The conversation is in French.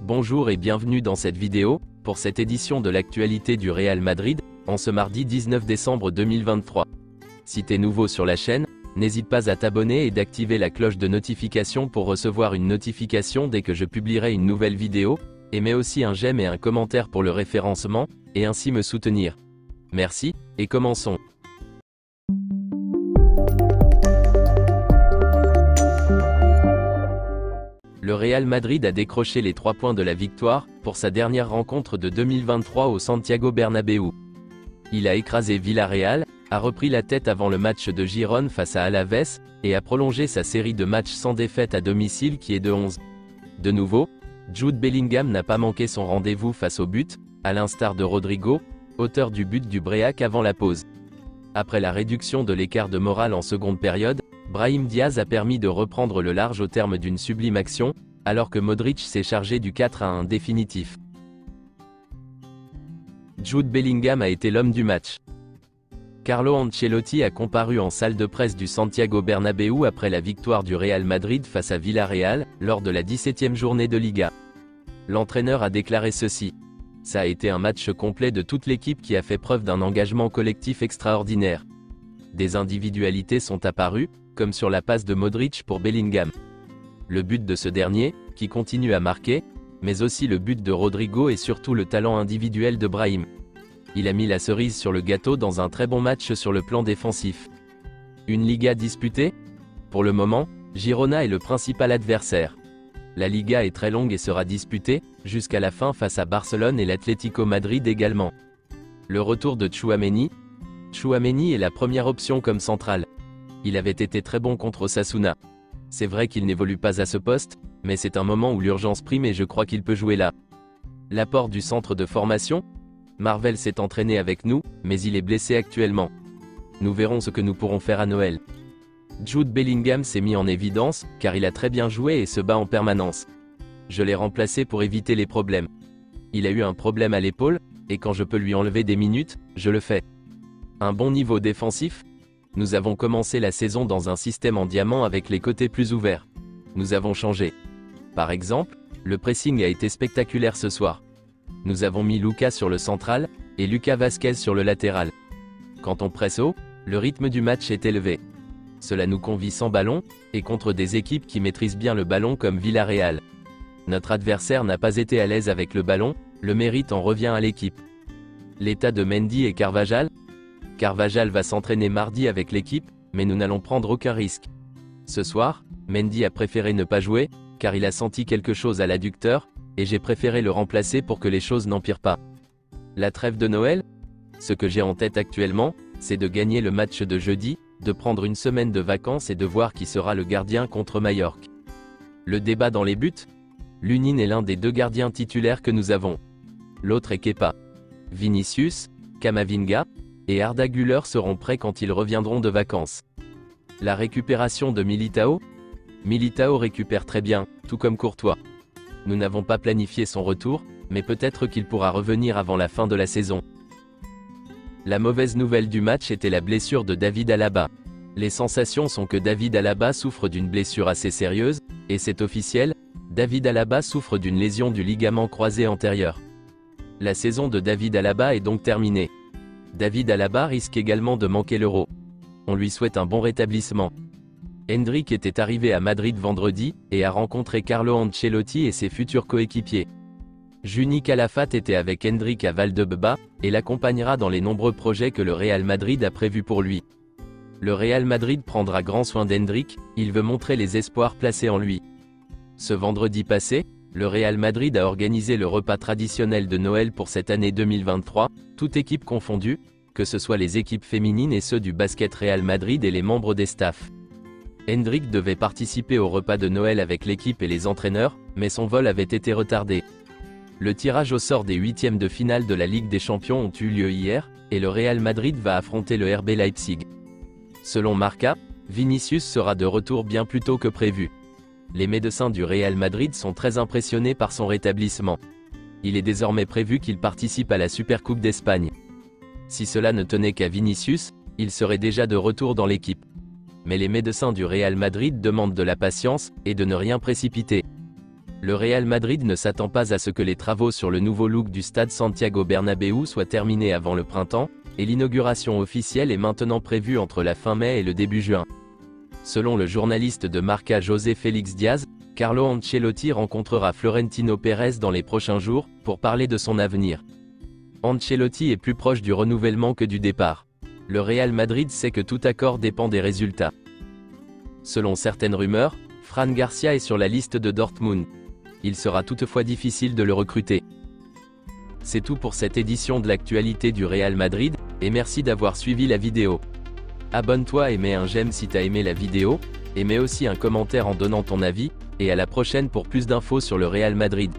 Bonjour et bienvenue dans cette vidéo, pour cette édition de l'actualité du Real Madrid, en ce mardi 19 décembre 2023. Si t'es nouveau sur la chaîne, n'hésite pas à t'abonner et d'activer la cloche de notification pour recevoir une notification dès que je publierai une nouvelle vidéo, et mets aussi un j'aime et un commentaire pour le référencement, et ainsi me soutenir. Merci, et commençons. Le Real Madrid a décroché les 3 points de la victoire, pour sa dernière rencontre de 2023 au Santiago Bernabéu. Il a écrasé Villarreal, a repris la tête avant le match de Girone face à Alaves, et a prolongé sa série de matchs sans défaite à domicile qui est de 11. De nouveau, Jude Bellingham n'a pas manqué son rendez-vous face au but, à l'instar de Rodrigo, auteur du but du Bréac avant la pause. Après la réduction de l'écart de morale en seconde période, Brahim Diaz a permis de reprendre le large au terme d'une sublime action, alors que Modric s'est chargé du 4-1 définitif. Jude Bellingham a été l'homme du match. Carlo Ancelotti a comparu en salle de presse du Santiago Bernabéu après la victoire du Real Madrid face à Villarreal, lors de la 17e journée de Liga. L'entraîneur a déclaré ceci: « Ça a été un match complet de toute l'équipe qui a fait preuve d'un engagement collectif extraordinaire. Des individualités sont apparues, comme sur la passe de Modric pour Bellingham. Le but de ce dernier, qui continue à marquer, mais aussi le but de Rodrigo et surtout le talent individuel de Brahim. Il a mis la cerise sur le gâteau dans un très bon match sur le plan défensif. Une Liga disputée? Pour le moment, Girona est le principal adversaire. La Liga est très longue et sera disputée, jusqu'à la fin face à Barcelone et l'Atlético Madrid également. Le retour de Tchouaméni est la première option comme central. Il avait été très bon contre Osasuna. C'est vrai qu'il n'évolue pas à ce poste, mais c'est un moment où l'urgence prime et je crois qu'il peut jouer là. L'apport du centre de formation? Marvel s'est entraîné avec nous, mais il est blessé actuellement. Nous verrons ce que nous pourrons faire à Noël. Jude Bellingham s'est mis en évidence, car il a très bien joué et se bat en permanence. Je l'ai remplacé pour éviter les problèmes. Il a eu un problème à l'épaule, et quand je peux lui enlever des minutes, je le fais. Un bon niveau défensif? Nous avons commencé la saison dans un système en diamant avec les côtés plus ouverts. Nous avons changé. Par exemple, le pressing a été spectaculaire ce soir. Nous avons mis Lucas sur le central, et Lucas Vázquez sur le latéral. Quand on presse haut, le rythme du match est élevé. Cela nous convie sans ballon, et contre des équipes qui maîtrisent bien le ballon comme Villarreal. Notre adversaire n'a pas été à l'aise avec le ballon, le mérite en revient à l'équipe. L'état de Mendy et Carvajal? Carvajal va s'entraîner mardi avec l'équipe, mais nous n'allons prendre aucun risque. Ce soir, Mendy a préféré ne pas jouer, car il a senti quelque chose à l'adducteur, et j'ai préféré le remplacer pour que les choses n'empirent pas. La trêve de Noël? Ce que j'ai en tête actuellement, c'est de gagner le match de jeudi, de prendre une semaine de vacances et de voir qui sera le gardien contre Majorque. Le débat dans les buts? Lunin est l'un des 2 gardiens titulaires que nous avons. L'autre est Kepa. Vinicius, Camavinga et Arda Güler seront prêts quand ils reviendront de vacances. La récupération de Militao? Militao récupère très bien, tout comme Courtois. Nous n'avons pas planifié son retour, mais peut-être qu'il pourra revenir avant la fin de la saison. La mauvaise nouvelle du match était la blessure de David Alaba. Les sensations sont que David Alaba souffre d'une blessure assez sérieuse, et c'est officiel, David Alaba souffre d'une lésion du ligament croisé antérieur. La saison de David Alaba est donc terminée. David Alaba risque également de manquer l'Euro. On lui souhaite un bon rétablissement. Endrick était arrivé à Madrid vendredi, et a rencontré Carlo Ancelotti et ses futurs coéquipiers. Juni Calafat était avec Endrick à Valdebebas, et l'accompagnera dans les nombreux projets que le Real Madrid a prévus pour lui. Le Real Madrid prendra grand soin d'Endrick, il veut montrer les espoirs placés en lui. Ce vendredi passé, le Real Madrid a organisé le repas traditionnel de Noël pour cette année 2023, toute équipe confondue, que ce soit les équipes féminines et ceux du basket Real Madrid et les membres des staffs. Endrick devait participer au repas de Noël avec l'équipe et les entraîneurs, mais son vol avait été retardé. Le tirage au sort des 8e de finale de la Ligue des Champions ont eu lieu hier, et le Real Madrid va affronter le RB Leipzig. Selon Marca, Vinicius sera de retour bien plus tôt que prévu. Les médecins du Real Madrid sont très impressionnés par son rétablissement. Il est désormais prévu qu'il participe à la Supercoupe d'Espagne. Si cela ne tenait qu'à Vinicius, il serait déjà de retour dans l'équipe. Mais les médecins du Real Madrid demandent de la patience, et de ne rien précipiter. Le Real Madrid ne s'attend pas à ce que les travaux sur le nouveau look du stade Santiago Bernabéu soient terminés avant le printemps, et l'inauguration officielle est maintenant prévue entre la fin mai et le début juin. Selon le journaliste de Marca José Félix Diaz, Carlo Ancelotti rencontrera Florentino Pérez dans les prochains jours, pour parler de son avenir. Ancelotti est plus proche du renouvellement que du départ. Le Real Madrid sait que tout accord dépend des résultats. Selon certaines rumeurs, Fran Garcia est sur la liste de Dortmund. Il sera toutefois difficile de le recruter. C'est tout pour cette édition de l'actualité du Real Madrid, et merci d'avoir suivi la vidéo. Abonne-toi et mets un j'aime si t'as aimé la vidéo, et mets aussi un commentaire en donnant ton avis, et à la prochaine pour plus d'infos sur le Real Madrid.